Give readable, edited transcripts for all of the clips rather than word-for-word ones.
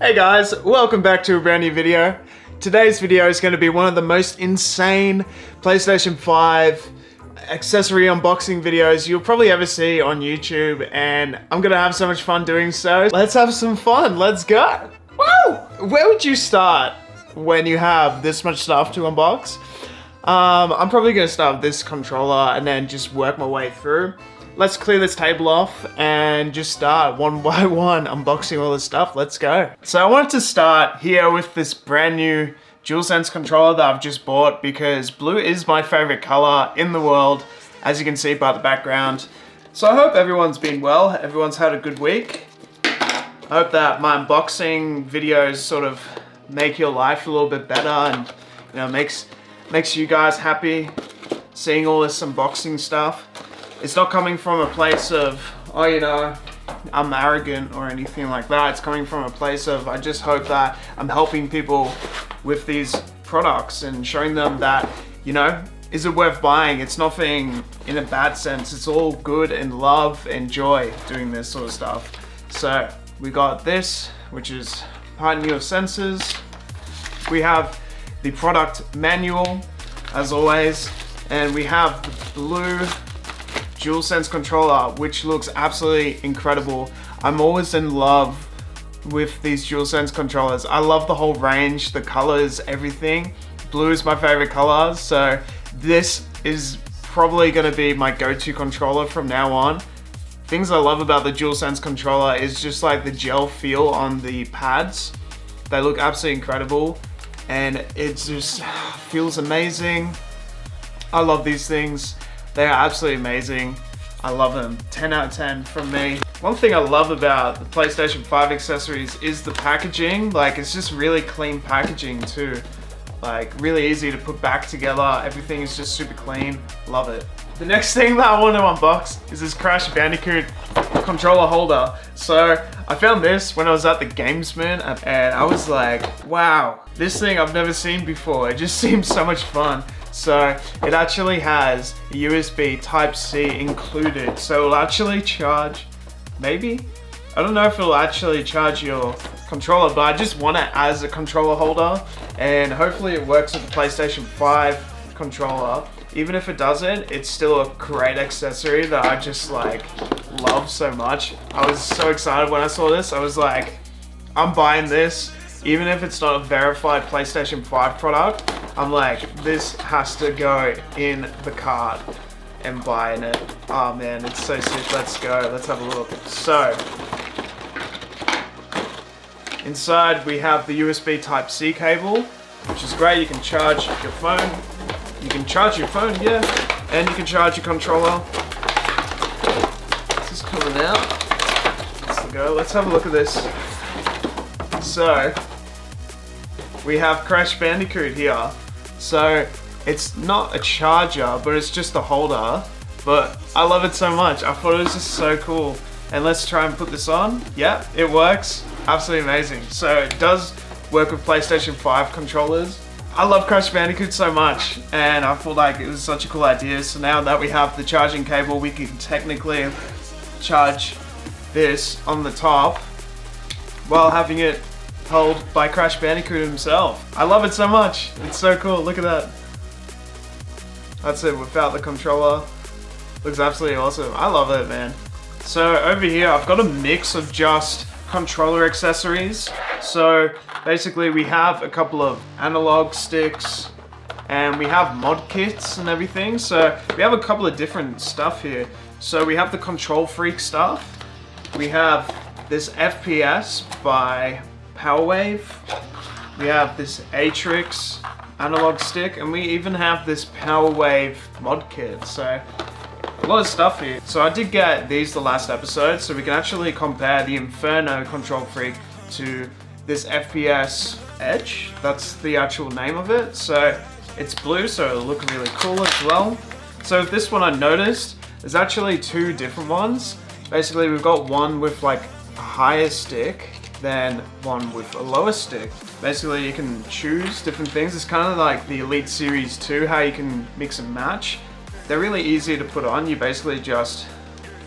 Hey guys, welcome back to a brand new video. Today's video is going to be one of the most insane PlayStation 5 accessory unboxing videos you'll probably ever see on YouTube, and I'm going to have so much fun doing so. Let's have some fun, let's go! Woo! Where would you start when you have this much stuff to unbox? I'm probably going to start with this controller and then just work my way through. Let's clear this table off and just start one by one unboxing all this stuff. Let's go. So I wanted to start here with this brand new DualSense controller that I've just bought because blue is my favorite color in the world, as you can see by the background. So I hope everyone's been well, everyone's had a good week. I hope that my unboxing videos sort of make your life a little bit better and makes you guys happy seeing all this unboxing stuff. It's not coming from a place of, oh, I'm arrogant or anything like that. It's coming from a place of, I just hope that I'm helping people with these products and showing them that, is it worth buying? It's nothing in a bad sense. It's all good and love and joy doing this sort of stuff. So we got this, which is part new of sensors. We have the product manual, as always, and we have the blue DualSense controller, which looks absolutely incredible. I'm always in love with these DualSense controllers. I love the whole range, the colors, everything. Blue is my favorite color, so this is probably going to be my go-to controller from now on. Things I love about the DualSense controller is just like the gel feel on the pads. They look absolutely incredible and it just feels amazing. I love these things. They are absolutely amazing. I love them. 10 out of 10 from me. One thing I love about the PlayStation 5 accessories is the packaging. Like, it's just really clean packaging too. Like, really easy to put back together. Everything is just super clean. Love it. The next thing that I want to unbox is this Crash Bandicoot controller holder. So I found this when I was at the Gamesman and I was like, wow, this thing I've never seen before. It just seems so much fun. So it actually has a USB Type-C included. So it'll actually charge, maybe? I don't know if it'll actually charge your controller, but I just want it as a controller holder. And hopefully it works with the PlayStation 5 controller. Even if it doesn't, it's still a great accessory that I just love so much. I was so excited when I saw this. I was like, I'm buying this. Even if it's not a verified PlayStation 5 product, I'm like, this has to go in the cart and buying it. Oh man, it's so sick. Let's go. Let's have a look. So, inside we have the USB Type-C cable, which is great. You can charge your phone. You can charge your phone, yeah. And you can charge your controller. This is coming out. Let's go. Let's have a look at this. So, we have Crash Bandicoot here. So it's not a charger, but it's just a holder. But I love it so much. I thought it was just so cool. And let's try and put this on. Yeah, it works. Absolutely amazing. So it does work with PlayStation 5 controllers. I love Crash Bandicoot so much, and I feel like it was such a cool idea. So now that we have the charging cable, we can technically charge this on the top while having it held by Crash Bandicoot himself. I love it so much. It's so cool. Look at that. That's it without the controller. Looks absolutely awesome. I love it, man. So over here, I've got a mix of just controller accessories. So basically we have a couple of analog sticks and we have mod kits and everything. So we have a couple of different stuff here. So we have the Control Freak stuff. We have this FPS by Powerwave. We have this Atrix analog stick, and we even have this Powerwave mod kit. So a lot of stuff here. So I did get these the last episode, so we can actually compare the Inferno Control Freak to this FPS Edge. That's the actual name of it. So it's blue, so it'll look really cool as well. So this one I noticed, there's actually two different ones. Basically we've got one with like a higher stick, than one with a lower stick. Basically you can choose different things. It's kind of like the Elite Series 2, how you can mix and match. They're really easy to put on. You basically just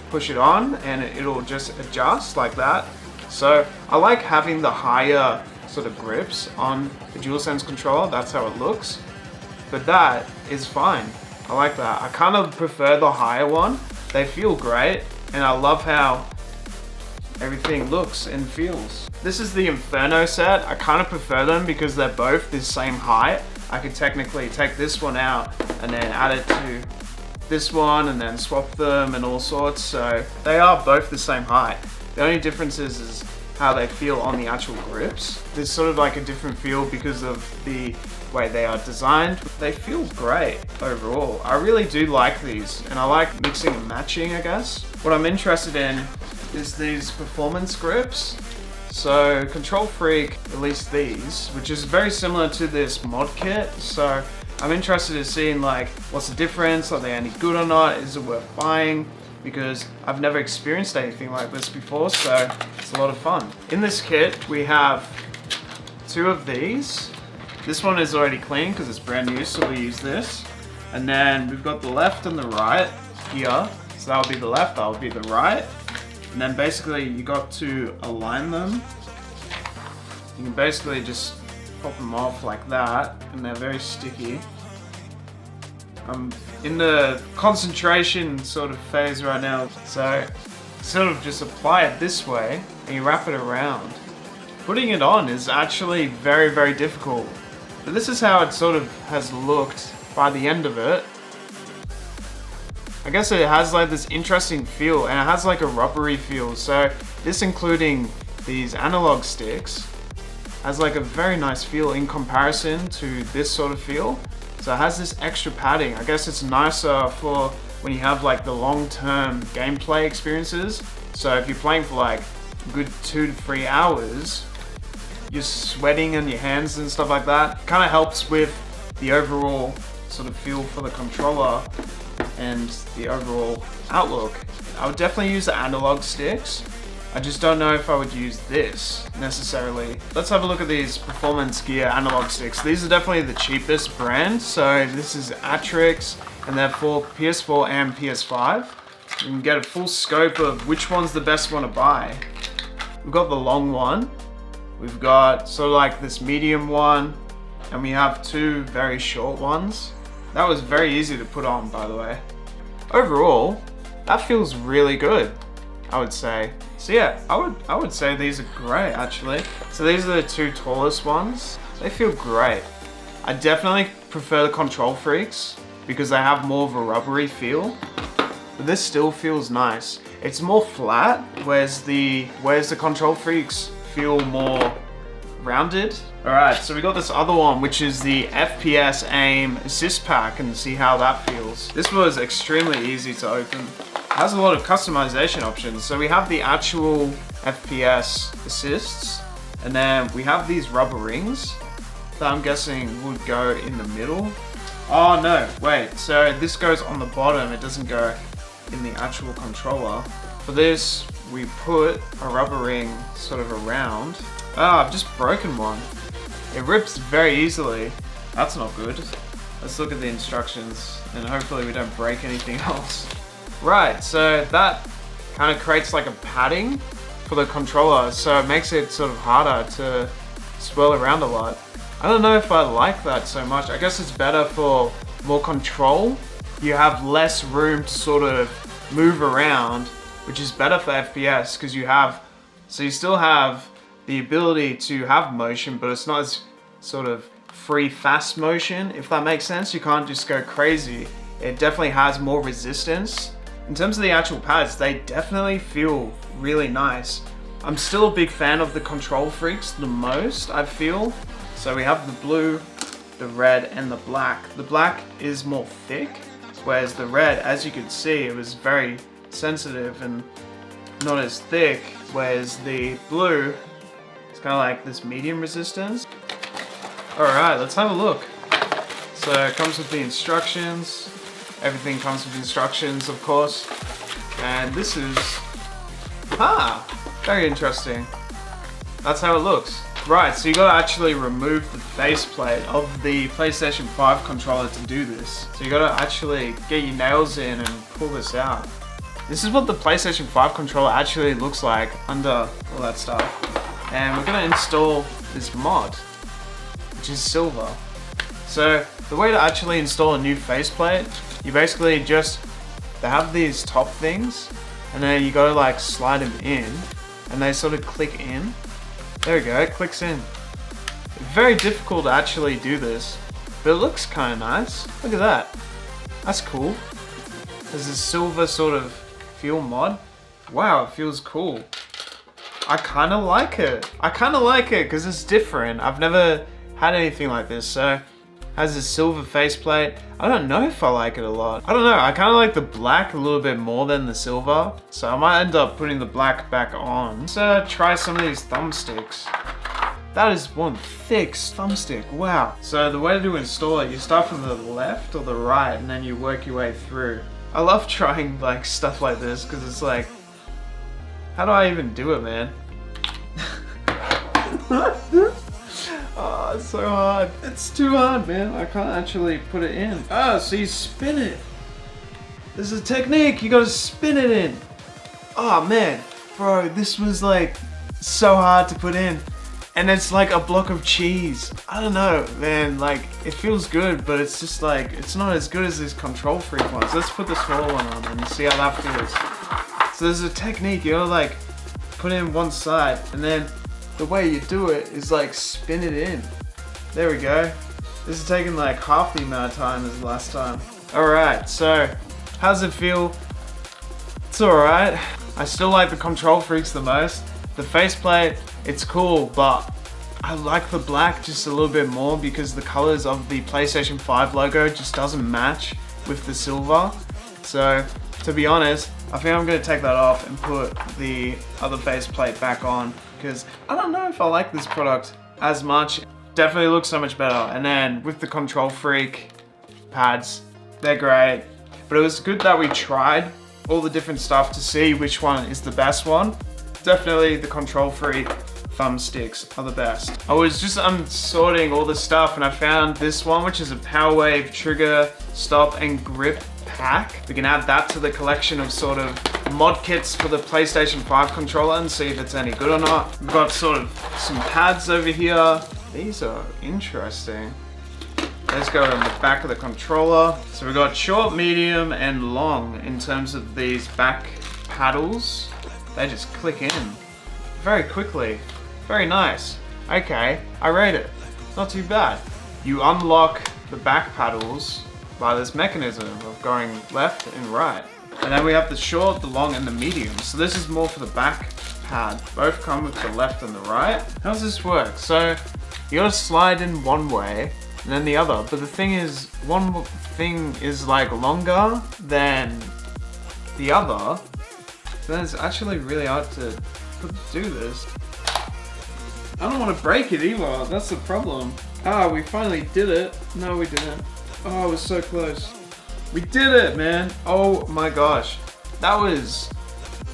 push it on and it'll just adjust like that. So I like having the higher sort of grips on the DualSense controller. That's how it looks. But that is fine. I like that. I kind of prefer the higher one. They feel great, and I love how everything looks and feels. This is the Inferno set. I kind of prefer them because they're both the same height. I could technically take this one out and then add it to this one and then swap them and all sorts. So they are both the same height. The only difference is how they feel on the actual grips. There's sort of like a different feel because of the way they are designed. They feel great overall. I really do like these, and I like mixing and matching, I guess. What I'm interested in is these performance grips. So Control Freak released these, which is very similar to this mod kit. So I'm interested in seeing like, what's the difference? Are they any good or not? Is it worth buying? Because I've never experienced anything like this before, so it's a lot of fun. In this kit, we have 2 of these. This one is already clean because it's brand new, so we use this. And then we've got the left and the right here. So that would be the left, that would be the right. And then basically you got to align them. You can basically just pop them off like that, and they're very sticky. I'm in the concentration sort of phase right now, so sort of just apply it this way and you wrap it around. Putting it on is actually very, very difficult, but this is how it sort of has looked by the end of it. I guess it has like this interesting feel, and it has like a rubbery feel, so this, including these analog sticks, has like a very nice feel in comparison to this sort of feel. So it has this extra padding. I guess it's nicer for when you have like the long-term gameplay experiences. So if you're playing for like a good 2 to 3 hours, you're sweating in your hands and stuff like that. Kind of helps with the overall sort of feel for the controller and the overall outlook. I would definitely use the analog sticks. I just don't know if I would use this necessarily. Let's have a look at these performance gear analog sticks. These are definitely the cheapest brand. So this is Atrix, and they're for PS4 and PS5. You can get a full scope of which one's the best one to buy. We've got the long one. We've got sort of like this medium one, and we have 2 very short ones. That was very easy to put on, by the way. Overall, that feels really good, I would say. So yeah, I would say these are great actually. So these are the 2 tallest ones. They feel great. I definitely prefer the Control Freaks because they have more of a rubbery feel, but this still feels nice. It's more flat, whereas the Control Freaks feel more rounded. Alright, so we got this other one, which is the FPS Aim Assist Pack, and see how that feels. This was extremely easy to open. It has a lot of customization options. So we have the actual FPS assists, and then we have these rubber rings that I'm guessing would go in the middle. Oh no, wait, so this goes on the bottom, it doesn't go in the actual controller. For this, we put a rubber ring sort of around. Ah, I've just broken one. It rips very easily. That's not good. Let's look at the instructions, and hopefully we don't break anything else. Right, so that kind of creates like a padding for the controller, so it makes it sort of harder to swirl around a lot. I don't know if I like that so much. I guess it's better for more control. You have less room to sort of move around, which is better for FPS because you still have the ability to have motion, but it's not as sort of free, fast motion, if that makes sense. You can't just go crazy. It definitely has more resistance. In terms of the actual pads, they definitely feel really nice. I'm still a big fan of the Control Freaks the most, I feel. So we have the blue, the red, and the black. The black is more thick, whereas the red, as you can see, it was very sensitive and not as thick, whereas the blue is kind of like this medium resistance. Alright, let's have a look. So it comes with the instructions. Everything comes with instructions, of course. And this is... very interesting. That's how it looks. Right, so you gotta actually remove the faceplate of the PlayStation 5 controller to do this. So you gotta actually get your nails in and pull this out. This is what the PlayStation 5 controller actually looks like under all that stuff. And we're gonna install this mod, which is silver. So the way to actually install a new faceplate, you basically just, they have these top things, and then you go like slide them in, and they sort of click in. There we go, it clicks in. Very difficult to actually do this, but it looks kind of nice. Look at that. That's cool. There's this silver sort of feel mod. Wow, it feels cool. I kind of like it. I kind of like it because it's different. I've never had anything like this. So, has this silver faceplate. I don't know if I like it a lot. I don't know. I kind of like the black a little bit more than the silver. So I might end up putting the black back on. Let's try some of these thumbsticks. That is one thick thumbstick, wow. So the way to install it, you start from the left or the right and then you work your way through. I love trying like stuff like this because it's like, how do I even do it, man? Oh, it's so hard. It's too hard, man. I can't actually put it in. Oh, so you spin it. There's a technique, you gotta spin it in. Oh man, bro, this was like so hard to put in. And it's like a block of cheese. I don't know, man, like it feels good, but it's just like, it's not as good as this control freak ones. Let's put the small one on and see how that feels. So there's a technique, you gotta like put in one side and then the way you do it is like spin it in. There we go. This is taking like half the amount of time as last time. Alright, so how's it feel? It's alright. I still like the control freaks the most. The faceplate, it's cool, but I like the black just a little bit more because the colors of the PlayStation 5 logo just doesn't match with the silver. So, to be honest, I think I'm gonna take that off and put the other faceplate back on because I don't know if I like this product as much. Definitely looks so much better. And then with the control freak pads, they're great. But it was good that we tried all the different stuff to see which one is the best one. Definitely the control freak thumbsticks are the best. I was just unsorting all the stuff and I found this one, which is a Power Wave trigger, stop and grip pack. We can add that to the collection of sort of mod kits for the PlayStation 5 controller and see if it's any good or not. We've got sort of some pads over here. These are interesting. Let's go on the back of the controller. So we've got short, medium, and long in terms of these back paddles. They just click in very quickly. Very nice. Okay, I rate it. Not too bad. You unlock the back paddles by this mechanism of going left and right. And then we have the short, the long, and the medium. So this is more for the back pad. Both come with the left and the right. How does this work? So you gotta slide in one way and then the other. But the thing is, one thing is like longer than the other. Then it's actually really hard to do this. I don't want to break it either, that's the problem. Ah, we finally did it. No, we didn't. Oh, it was so close. We did it, man. Oh my gosh. That was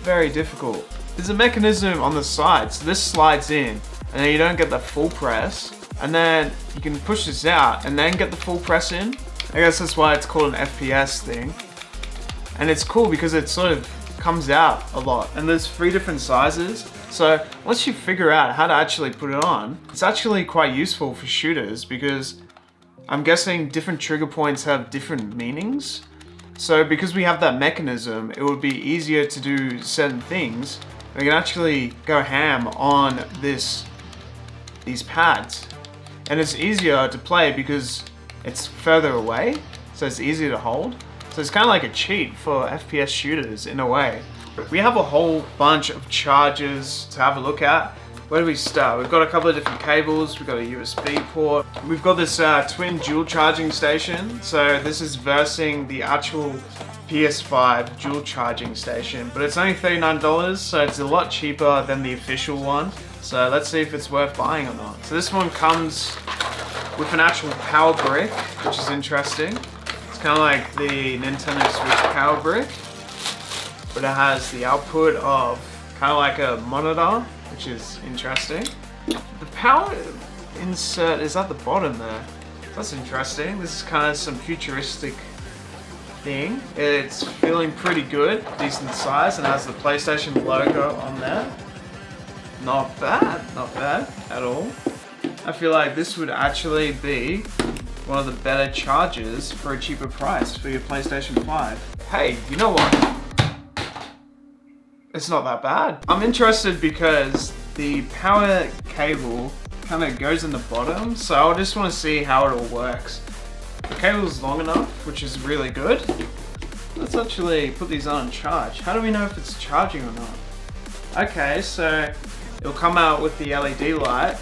very difficult. There's a mechanism on the side, so this slides in, and then you don't get the full press, and then you can push this out, and then get the full press in. I guess that's why it's called an FPS thing. And it's cool because it sort of comes out a lot, and there's 3 different sizes. So once you figure out how to actually put it on, it's actually quite useful for shooters because I'm guessing different trigger points have different meanings. So because we have that mechanism, it would be easier to do certain things. We can actually go ham on these pads. And it's easier to play because it's further away, so it's easier to hold. So it's kind of like a cheat for FPS shooters in a way. We have a whole bunch of chargers to have a look at. Where do we start? We've got a couple of different cables. We've got a USB port. We've got this twin dual charging station. So this is versing the actual PS5 dual charging station, but it's only $39, so it's a lot cheaper than the official one. So let's see if it's worth buying or not. So this one comes with an actual power brick, which is interesting. It's kind of like the Nintendo Switch power brick, but it has the output of kind of like a monitor, which is interesting. The power insert is at the bottom there. That's interesting. This is kind of some futuristic thing. It's feeling pretty good, decent size, and has the PlayStation logo on there. Not bad at all. I feel like this would actually be one of the better chargers for a cheaper price for your PlayStation 5. Hey, you know what? It's not that bad. I'm interested because the power cable kind of goes in the bottom, so I just want to see how it all works. The cable's long enough, which is really good. Let's actually put these on and charge. How do we know if it's charging or not? Okay, so it'll come out with the LED light.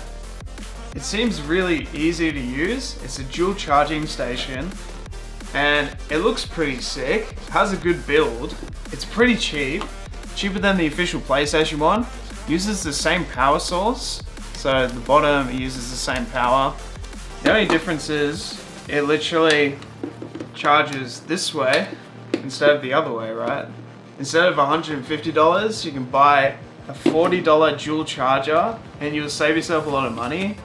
It seems really easy to use. It's a dual charging station and it looks pretty sick. It has a good build. It's pretty cheap. Cheaper than the official PlayStation one. Uses the same power source. So the bottom uses the same power. The only difference is it literally charges this way instead of the other way, right? Instead of $150, you can buy a $40 dual charger and you'll save yourself a lot of money.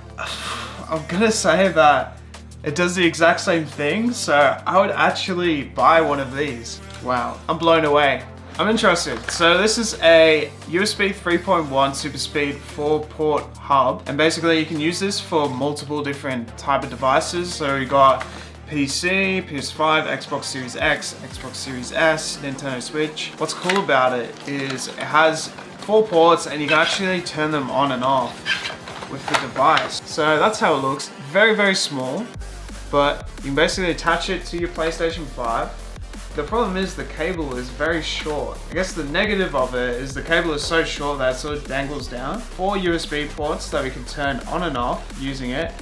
I'm gonna say that it does the exact same thing, so I would actually buy one of these. Wow, I'm blown away. I'm interested. So this is a USB 3.1 super speed 4-port hub, and basically you can use this for multiple different type of devices. So you got PC, PS5, Xbox Series X, Xbox Series S, Nintendo Switch. What's cool about it is it has 4 ports and you can actually turn them on and off with the device. So that's how it looks. Very, very small, but you can basically attach it to your PlayStation 5. The problem is the cable is very short. I guess the negative of it is the cable is so short that it sort of dangles down. 4 USB ports that we can turn on and off using it,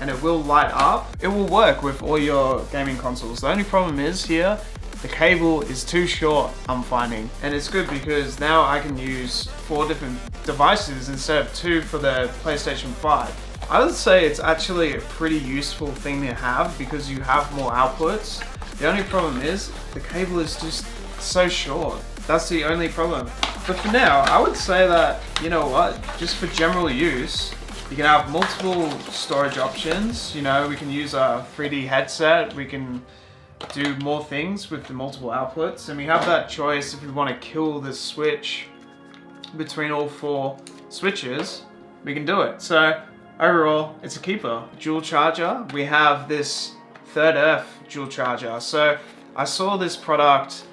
and it will light up. It will work with all your gaming consoles. The only problem is here, the cable is too short, I'm finding. And it's good because now I can use 4 different devices instead of 2 for the PlayStation 5. I would say it's actually a pretty useful thing to have because you have more outputs. The only problem is the cable is just so short. That's the only problem. But for now, I would say that, you know what, just for general use, you can have multiple storage options. You know, we can use a 3D headset. We can do more things with the multiple outputs. And we have that choice if we want to kill the switch between all 4 switches, we can do it. So overall, it's a keeper. Dual charger. We have this Third Earth dual charger. So I saw this product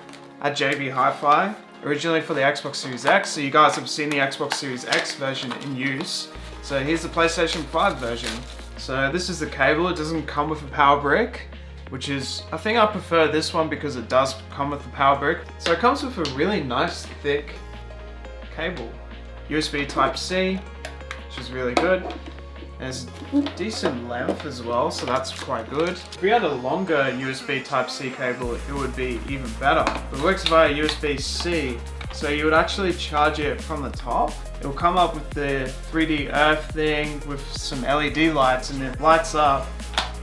at JB Hi-Fi originally for the Xbox Series X. So you guys have seen the Xbox Series X version in use. So here's the PlayStation 5 version. So this is the cable. It doesn't come with a power brick, which is, I think I prefer this one because it does come with the power brick. So it comes with a really nice thick cable. USB Type-C, which is really good. There's decent length as well, so that's quite good. If we had a longer USB Type-C cable, it would be even better. It works via USB-C, so you would actually charge it from the top. It will come up with the 3D Earth thing with some LED lights, and it lights up.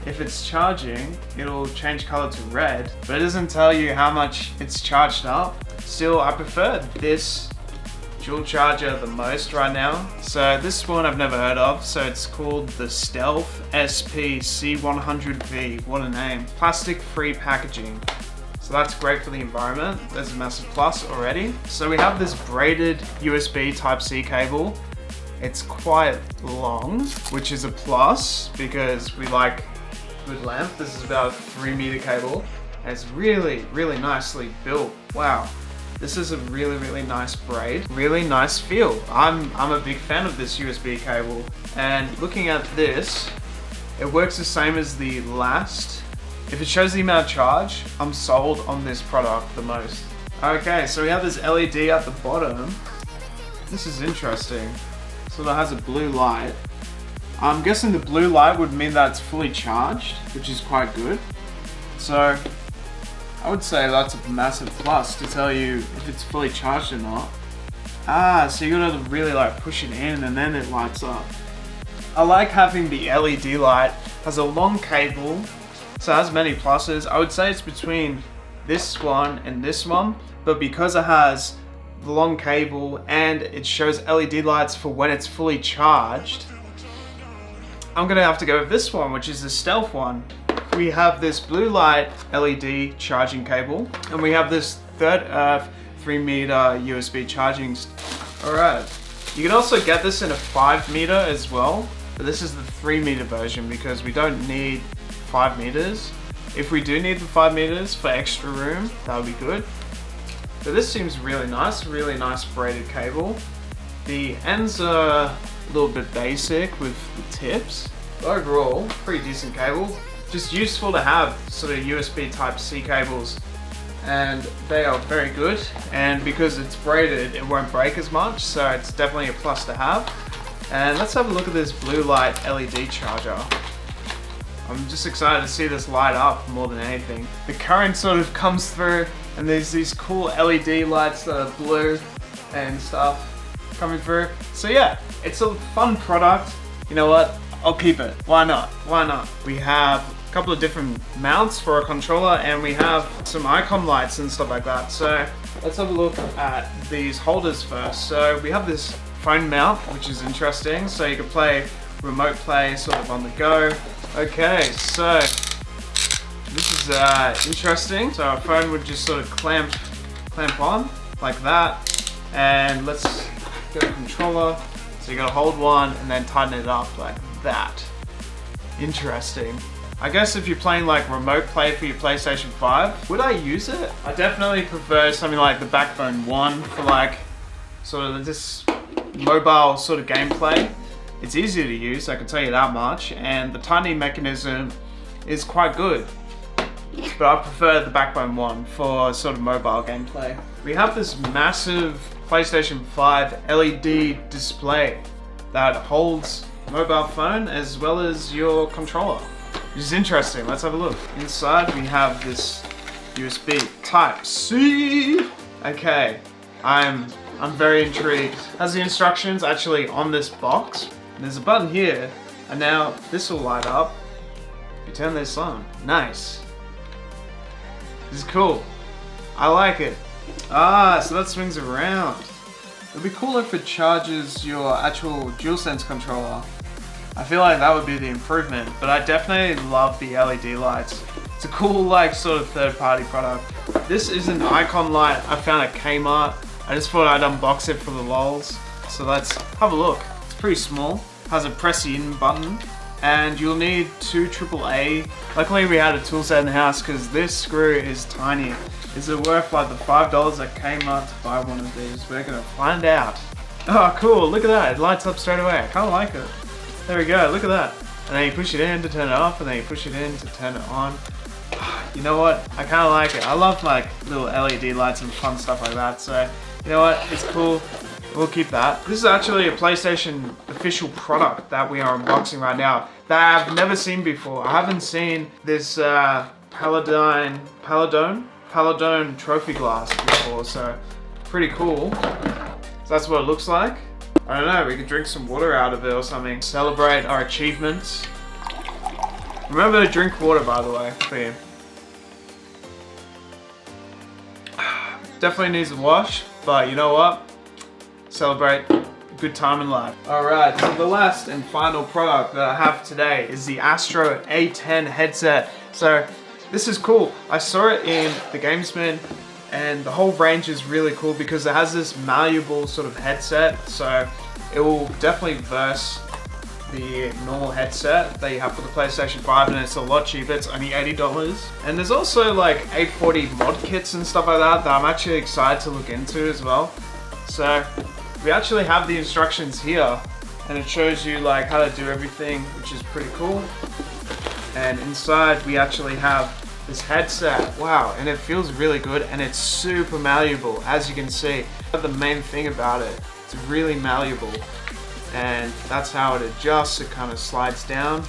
If it's charging, it'll change color to red, but it doesn't tell you how much it's charged up. Still, I prefer this dual charger the most right now. So this one I've never heard of. So it's called the Stealth SP-C100V. What a name. Plastic free packaging. So that's great for the environment. There's a massive plus already. So we have this braided USB Type-C cable. It's quite long, which is a plus because we like good length. This is about a 3-meter cable. And it's really, really nicely built. Wow. This is a really, really nice braid. Really nice feel. I'm a big fan of this USB cable. And looking at this, it works the same as the last. If it shows the amount of charge, I'm sold on this product the most. Okay, so we have this LED at the bottom. This is interesting. So it has a blue light. I'm guessing the blue light would mean that it's fully charged, which is quite good. So I would say that's a massive plus to tell you if it's fully charged or not. So you gotta really like push it in and then it lights up. I like having the LED light. It has a long cable, so it has many pluses. I would say it's between this one and this one, but because it has the long cable and it shows LED lights for when it's fully charged, I'm gonna have to go with this one, which is the Stealth one. we have this blue light LED charging cable, and we have this third earth 3-meter USB charging. Alright, you can also get this in a 5-meter as well, but this is the 3-meter version because we don't need 5 meters. If we do need the 5 meters for extra room, that would be good. But this seems really nice braided cable. The ends are a little bit basic with the tips. Overall, pretty decent cable. Just useful to have sort of USB Type-C cables, and they are very good, and because it's braided it won't break as much, so it's definitely a plus to have. And let's have a look at this blue light LED charger. I'm just excited to see this light up more than anything. The current sort of comes through and there's these cool LED lights that are blue and stuff coming through. So yeah, it's a fun product. You know what? I'll keep it. Why not? Why not? We have a couple of different mounts for a controller, and we have some icon lights and stuff like that. So let's have a look at these holders first. So we have this phone mount, which is interesting. So you can play remote play sort of on the go. Okay, so this is interesting. So our phone would just sort of clamp on like that. And let's get a controller. So you gotta hold one and then tighten it up like that. Interesting. I guess if you're playing like remote play for your PlayStation 5, would I use it? I definitely prefer something like the Backbone 1 for like sort of this mobile sort of gameplay. It's easy to use, I can tell you that much, and the tightening mechanism is quite good. But I prefer the Backbone 1 for sort of mobile gameplay. We have this massive PlayStation 5 LED display that holds mobile phone as well as your controller, which is interesting. Let's have a look. Inside we have this USB Type-C. Okay, I'm very intrigued. Has the instructions actually on this box. And there's a button here, and now this will light up. If you turn this on, nice. This is cool. I like it. So that swings around. It'd be cool if it charges your actual DualSense controller. I feel like that would be the improvement, but I definitely love the LED lights. It's a cool like sort of third-party product. This is an icon light I found at Kmart. I just thought I'd unbox it for the lols. So let's have a look. It's pretty small. Has a press in button, and you'll need 2 AAA. Luckily we had a tool set in the house because this screw is tiny. Is it worth like the $5 at Kmart to buy one of these? We're gonna find out. Oh cool, look at that, it lights up straight away. I kinda like it. There we go, look at that. And then you push it in to turn it off, and then you push it in to turn it on. You know what, I kinda like it. I love like little LED lights and fun stuff like that, so you know what, it's cool. We'll keep that. This is actually a PlayStation official product that we are unboxing right now that I've never seen before. I haven't seen this Paladone trophy glass before, so pretty cool. So that's what it looks like. I don't know, we could drink some water out of it or something. Celebrate our achievements. Remember to drink water, by the way, for you. Definitely needs a wash, but you know what? Celebrate a good time in life. Alright, so the last and final product that I have today is the Astro A10 headset. So this is cool. I saw it in the Gamesman, and the whole range is really cool because it has this malleable sort of headset. So it will definitely verse the normal headset that you have for the PlayStation 5, and it's a lot cheaper. It's only $80. And there's also like 840 mod kits and stuff like that I'm actually excited to look into as well. So we actually have the instructions here, and it shows you like how to do everything, which is pretty cool. And inside we actually have this headset. Wow, and it feels really good, and it's super malleable, as you can see. The main thing about it, it's really malleable, and that's how it adjusts. It kind of slides down.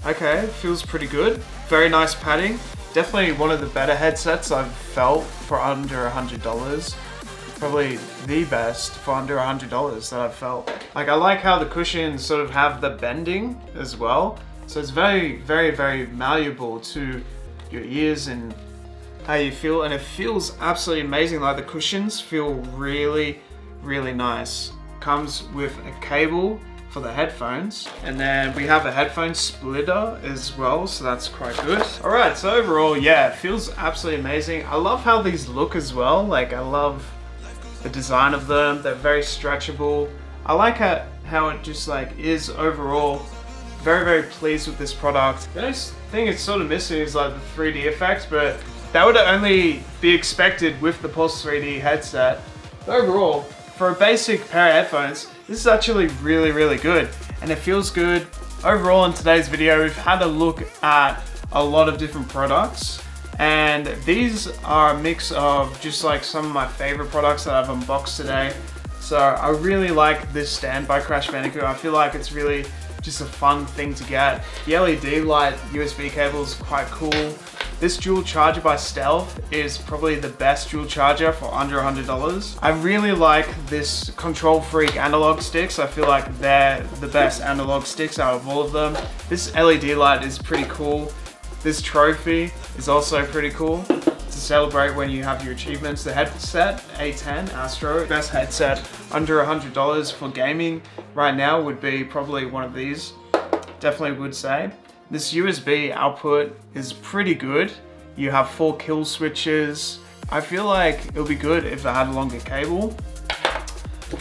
Okay, it feels pretty good. Very nice padding. Definitely one of the better headsets I've felt for under $100. Probably the best for under $100 that I've felt. Like, I like how the cushions sort of have the bending as well. So it's very, very, very malleable to your ears and how you feel, and it feels absolutely amazing. Like, the cushions feel really, really nice. Comes with a cable for the headphones. And then we have a headphone splitter as well, so that's quite good. All right, so overall, yeah, it feels absolutely amazing. I love how these look as well. Like, I love the design of them. They're very stretchable. I like how it just like is overall. Very, very pleased with this product. The only thing it's sort of missing is like the 3D effect, but that would only be expected with the Pulse 3D headset. But overall, for a basic pair of headphones, this is actually really, really good. And it feels good. Overall, in today's video, we've had a look at a lot of different products. And these are a mix of just like some of my favorite products that I've unboxed today. So I really like this stand by Crash Bandicoot. I feel like it's really just a fun thing to get. The LED light USB cable is quite cool. This dual charger by Stealth is probably the best dual charger for under $100. I really like this Control Freak analog sticks. I feel like they're the best analog sticks out of all of them. This LED light is pretty cool. This trophy is also pretty cool to celebrate when you have your achievements. The headset, A10 Astro, best headset under $100 for gaming right now would be probably one of these. Definitely would say. This USB output is pretty good. You have 4 kill switches. I feel like it would be good if it had a longer cable.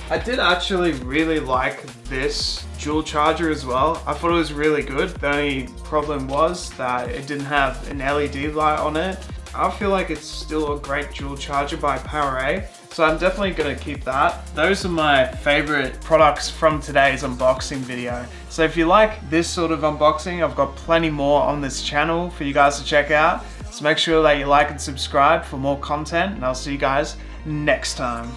I did actually really like this dual charger as well. I thought it was really good. The only problem was that it didn't have an LED light on it. I feel like it's still a great dual charger by PowerA, so I'm definitely gonna keep that. Those are my favorite products from today's unboxing video. So if you like this sort of unboxing, I've got plenty more on this channel for you guys to check out. So make sure that you like and subscribe for more content, and I'll see you guys next time.